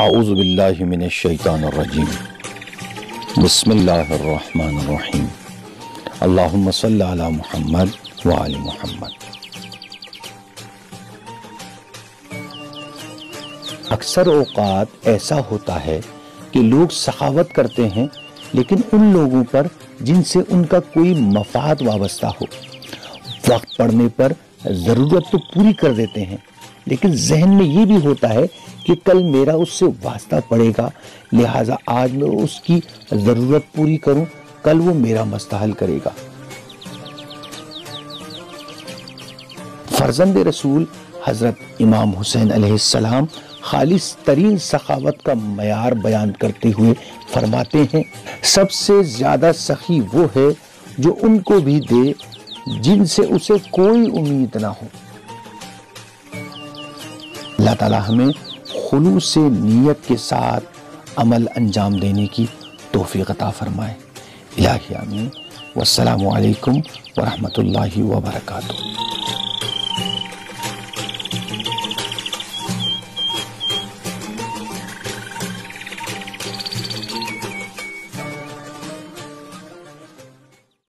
اعوذ باللہ من الشیطان الرجیم بسم اللہ الرحمن الرحیم اللہم صلی علی محمد وعلی محمد۔ اکثر اوقات ایسا ہوتا ہے کہ لوگ سخاوت کرتے ہیں لیکن ان لوگوں پر جن سے ان کا کوئی مفاد وابستہ ہو۔ وقت پڑنے پر ضرورت تو پوری کر دیتے ہیں لیکن ذہن میں یہ بھی ہوتا ہے کہ کل میرا اس سے واسطہ پڑے گا، لہٰذا آج میں اس کی ضرورت پوری کروں، کل وہ میرا مسئلہ حل کرے گا۔ فرزند رسول حضرت امام حسین علیہ السلام خالص ترین سخاوت کا معیار بیان کرتے ہوئے فرماتے ہیں، سب سے زیادہ سخی وہ ہے جو ان کو بھی دے جن سے اسے کوئی امید نہ ہو۔ اللہ تعالی ہمیں خلوص نیت کے ساتھ عمل انجام دینے کی توفیق عطا فرمائے۔ الہی آمین۔ والسلام علیکم ورحمۃ اللہ وبرکاتہ۔